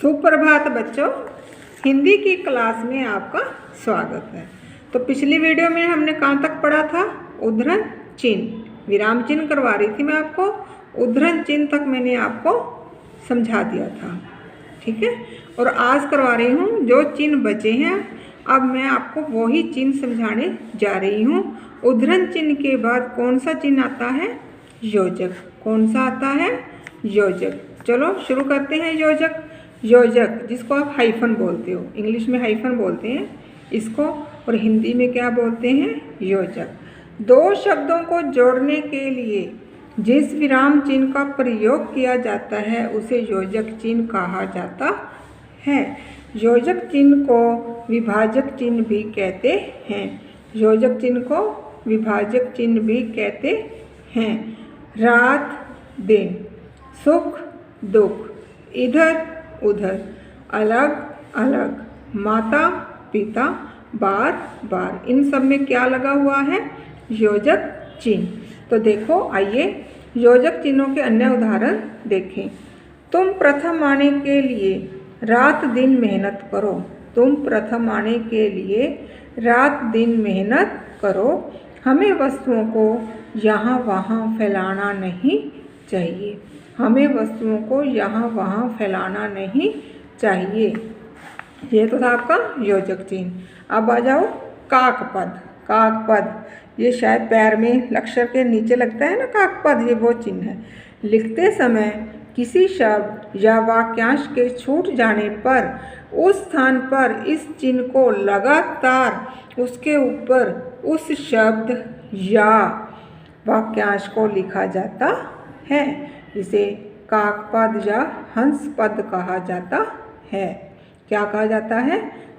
सुप्रभात बच्चों, हिंदी की क्लास में आपका स्वागत है। तो पिछली वीडियो में हमने कहाँ तक पढ़ा था? उद्धरण चिन्ह, विराम चिन्ह करवा रही थी मैं आपको। उद्धरण चिन्ह तक मैंने आपको समझा दिया था, ठीक है। और आज करवा रही हूँ जो चिन्ह बचे हैं, अब मैं आपको वही चिन्ह समझाने जा रही हूँ। उद्धरण चिन्ह के बाद कौन सा चिन्ह आता है? योजक। कौन सा आता है? योजक। चलो शुरू करते हैं। योजक, योजक जिसको आप हाइफन बोलते हो, इंग्लिश में हाइफन बोलते हैं इसको, और हिंदी में क्या बोलते हैं? योजक। दो शब्दों को जोड़ने के लिए जिस विराम चिन्ह का प्रयोग किया जाता है उसे योजक चिन्ह कहा जाता है। योजक चिन्ह को विभाजक चिन्ह भी कहते हैं। योजक चिन्ह को विभाजक चिन्ह भी कहते हैं। रात दिन, सुख दुख, इधर उधर, अलग अलग, माता पिता, बार बार, इन सब में क्या लगा हुआ है? योजक चिन्ह। तो देखो, आइए योजक चिन्हों के अन्य उदाहरण देखें। तुम प्रथम आने के लिए रात दिन मेहनत करो। तुम प्रथम आने के लिए रात दिन मेहनत करो। हमें वस्तुओं को यहाँ वहाँ फैलाना नहीं चाहिए। हमें वस्तुओं को यहाँ वहाँ फैलाना नहीं चाहिए। ये तो था आपका योजक चिन्ह। अब आ जाओ काकपद। काकपद ये शायद पैर में लक्षर के नीचे लगता है ना, काकपद, ये वो चिन्ह है। लिखते समय किसी शब्द या वाक्यांश के छूट जाने पर उस स्थान पर इस चिन्ह को लगातार उसके ऊपर उस शब्द या वाक्यांश को लिखा जाता है। इसे काकपद या हंसपद कहा जाता है। क्या कहा जाता है?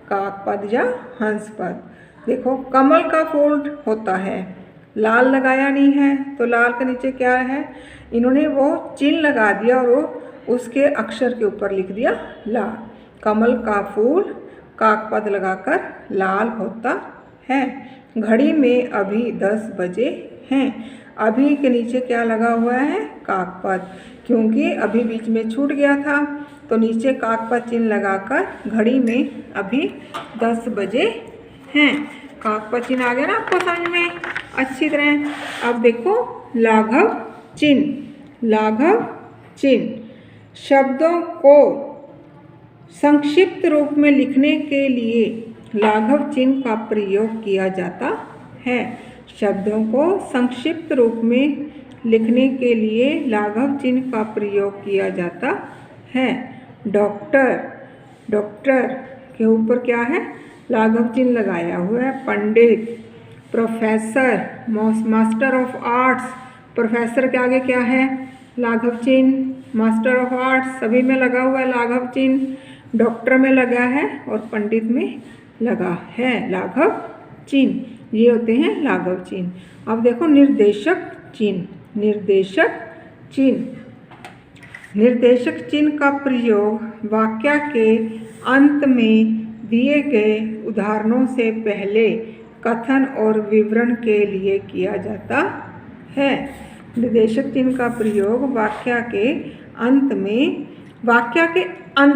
काकपद या हंसपद। देखो, कमल का फूल होता है, लाल लगाया नहीं है, तो लाल के नीचे क्या है? इन्होंने वो चिन्ह लगा दिया और वो उसके अक्षर के ऊपर लिख दिया लाल। कमल का फूल काकपद लगाकर लाल होता है। घड़ी में अभी 10 बजे हैं। अभी के नीचे क्या लगा हुआ है? काकपद, क्योंकि अभी बीच में छूट गया था तो नीचे काकपद चिन्ह लगाकर घड़ी में अभी 10 बजे हैं। काकपद चिन्ह आ गया ना आपको समझ में अच्छी तरह। अब देखो लाघव चिन्ह। लाघव चिन्ह शब्दों को संक्षिप्त रूप में लिखने के लिए लाघव चिन्ह का प्रयोग किया जाता है। शब्दों को संक्षिप्त रूप में लिखने के लिए लाघव चिन्ह का प्रयोग किया जाता है। डॉक्टर, डॉक्टर के ऊपर क्या है? लाघव चिन्ह लगाया हुआ है। Pandit, professor, master of arts, professor के आगे क्या है? लाघव चिन्ह। मास्टर ऑफ आर्ट्स सभी में लगा हुआ है लाघव चिन्ह। डॉक्टर में लगा है और पंडित में लगा है लाघव चिन्ह। ये होते हैं लाघव चिन्ह। अब देखो निर्देशक चिन्ह। निर्देशक चिन्ह। निर्देशक चिन्ह का प्रयोग वाक्य के अंत में दिए गए उदाहरणों से पहले कथन और विवरण के लिए किया जाता है। निर्देशक चिन्ह का प्रयोग वाक्य के अंत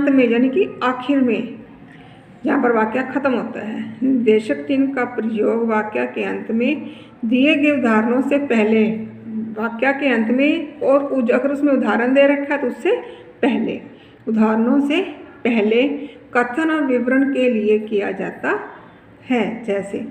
में यानी कि आखिर में, जहाँ पर वाक्य खत्म होता है। निर्देशक चिन्ह का प्रयोग वाक्य के अंत में दिए गए उदाहरणों से पहले, वाक्य के अंत में, और अगर उसमें उदाहरण दे रखा है तो उससे पहले, उदाहरणों से पहले कथन और विवरण के लिए किया जाता है। जैसे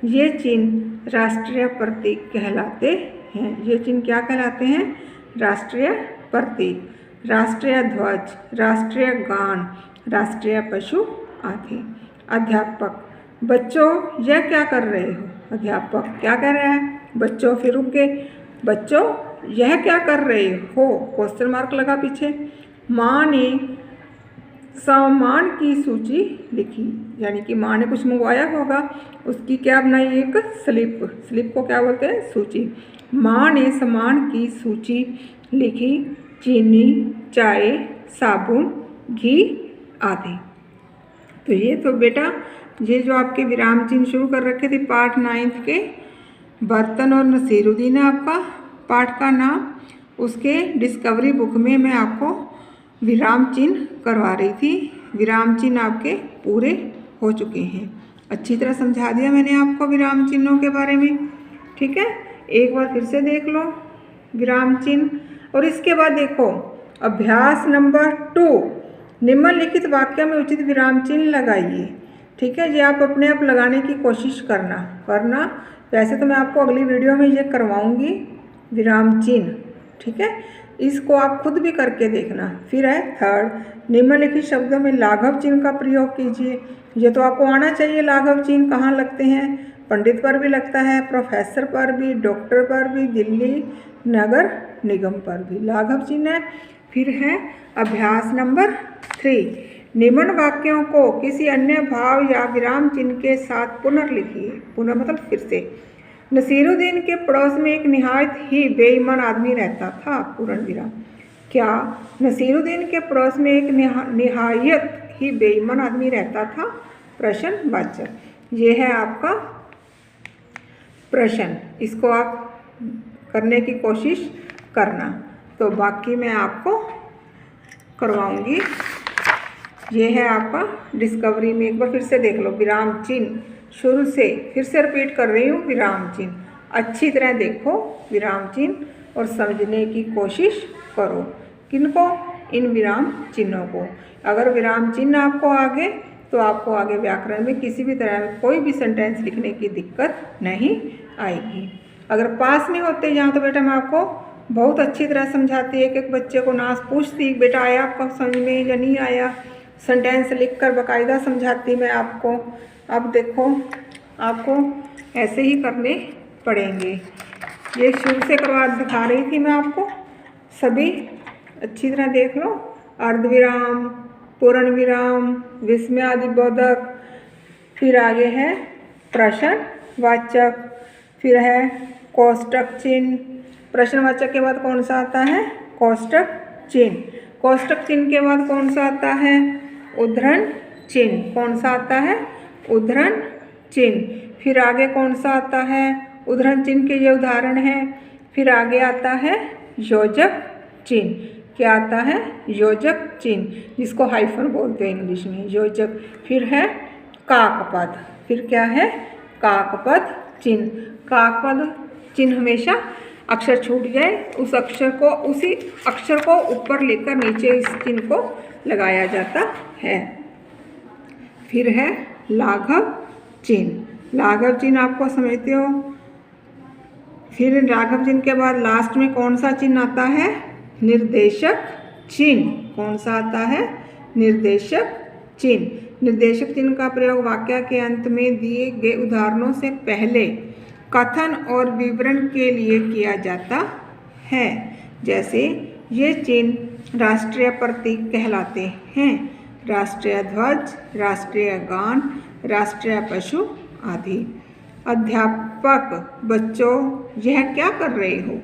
ये चिन्ह राष्ट्रीय प्रतीक कहलाते हैं। ये चिन्ह क्या कहलाते हैं? राष्ट्रीय प्रतीक, राष्ट्रीय ध्वज, राष्ट्रीय गान, राष्ट्रीय पशु आदि। अध्यापक, बच्चों यह क्या कर रहे हो? अध्यापक क्या कह रहा है? बच्चों, फिर रुक गए, बच्चों यह क्या कर रहे हो? क्वेश्चन मार्क लगा पीछे। माँ ने सामान की सूची लिखी, यानी कि माँ ने कुछ मंगवाया होगा, उसकी क्या बनाई? एक स्लिप। स्लिप को क्या बोलते हैं? सूची। माँ ने सामान की सूची लिखी, चीनी, चाय, साबुन, घी आदि। तो ये तो बेटा ये जो आपके विराम चिन्ह शुरू कर रखे थे पाठ 9 के, बर्तन और नसीरुद्दीन है आपका पाठ का नाम। उसके डिस्कवरी बुक में मैं आपको विराम चिन्ह करवा रही थी। विराम चिन्ह आपके पूरे हो चुके हैं। अच्छी तरह समझा दिया मैंने आपको विराम चिन्हों के बारे में। ठीक है, एक बार फिर से देख लो विराम चिन्ह। और इसके बाद देखो अभ्यास नंबर 2, निम्नलिखित वाक्य में उचित विराम चिन्ह लगाइए। ठीक है, ये आप अपने आप लगाने की कोशिश करना। वैसे तो मैं आपको अगली वीडियो में ये करवाऊंगी विराम चिन्ह। ठीक है, इसको आप खुद भी करके देखना। फिर है 3rd, निम्नलिखित शब्दों में लाघव चिन्ह का प्रयोग कीजिए। ये तो आपको आना चाहिए। लाघव चिन्ह कहाँ लगते हैं? पंडित पर भी लगता है, प्रोफेसर पर भी, डॉक्टर पर भी, दिल्ली नगर निगम पर भी लाघव चिन्ह है। फिर है अभ्यास नंबर 3, निम्न वाक्यों को किसी अन्य भाव या विराम चिन्ह के साथ पुनर्लिखिए। पुनः मतलब फिर से। नसीरुद्दीन के पड़ोस में एक निहायत ही बेईमान आदमी रहता था, पूर्ण विराम। क्या नसीरुद्दीन के पड़ोस में एक निहायत ही बेईमान आदमी रहता था? प्रश्नवाचक। ये है आपका प्रश्न। इसको आप करने की कोशिश करना। तो बाकी मैं आपको करवाऊंगी। ये है आपका डिस्कवरी में। एक बार फिर से देख लो विराम चिन्ह शुरू से, फिर से रिपीट कर रही हूँ विराम चिन्ह। अच्छी तरह देखो विराम चिन्ह और समझने की कोशिश करो। किनको? इन विराम चिन्हों को। अगर विराम चिन्ह आपको आगे, तो आपको आगे व्याकरण में किसी भी तरह में कोई भी सेंटेंस लिखने की दिक्कत नहीं आएगी। अगर पास में होते यहाँ तो बेटा मैं आपको बहुत अच्छी तरह समझाती। एक बच्चे को नाश पूछती, बेटा आया आपको समझ में या नहीं आया, सेंटेंस लिखकर बाकायदा समझाती मैं आपको। अब देखो आपको ऐसे ही करने पड़ेंगे। ये शुरू से करवा दिखा रही थी मैं आपको, सभी अच्छी तरह देख लो। अर्धविराम, पूर्ण विराम, विस्मयादिबोधक, फिर आगे है प्रश्नवाचक, फिर है कोष्टक चिन्ह। प्रश्नवाचक के बाद कौन सा आता है? कोष्टक चिन्ह। कोष्टक चिन्ह के बाद कौन सा आता है? उद्धरण चिन्ह। कौन सा आता है? उद्धरण चिन्ह। फिर आगे कौन सा आता है? उद्धरण चिन्ह के ये उदाहरण है। फिर आगे आता है योजक चिन्ह। क्या आता है? योजक चिन्ह, जिसको हाइफन बोलते हैं इंग्लिश में, योजक। फिर है काकपद। फिर क्या है? काकपद चिन्ह। काकपद चिन्ह हमेशा अक्षर छूट जाए उस अक्षर को, उसी अक्षर को ऊपर लेकर नीचे इस चिन्ह को लगाया जाता है। फिर है लाघव चिन्ह। लाघव चिन्ह आपको समझते हो। फिर लाघव चिन्ह के बाद लास्ट में कौन सा चिन्ह आता है? निर्देशक चिन्ह। कौन सा आता है? निर्देशक चिन्ह। निर्देशक चिन्ह का प्रयोग वाक्य के अंत में दिए गए उदाहरणों से पहले कथन और विवरण के लिए किया जाता है। जैसे ये चिन्ह राष्ट्रीय प्रतीक कहलाते हैं, राष्ट्रीय ध्वज, राष्ट्रीय गान, राष्ट्रीय पशु आदि। अध्यापक, बच्चों यह क्या कर रहे हो?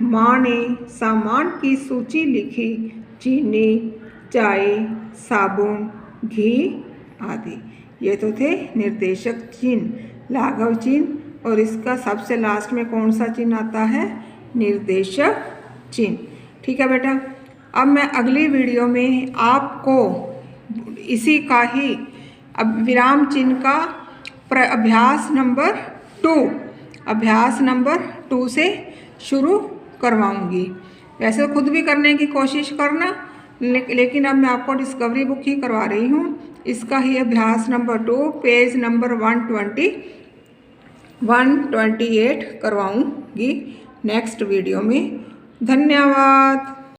माँ ने सामान की सूची लिखी, चीनी, चाय, साबुन, घी आदि। ये तो थे निर्देशक चिन्ह, लाघव चिन्ह। और इसका सबसे लास्ट में कौन सा चिन्ह आता है? निर्देशक चिन्ह। ठीक है बेटा, अब मैं अगली वीडियो में आपको इसी का ही अब विराम चिन्ह का अभ्यास नंबर 2 से शुरू करवाऊंगी। वैसे खुद भी करने की कोशिश करना, लेकिन अब मैं आपको डिस्कवरी बुक ही करवा रही हूँ। इसका ही अभ्यास नंबर 2 पेज नंबर 128 करवाऊंगी नेक्स्ट वीडियो में। धन्यवाद।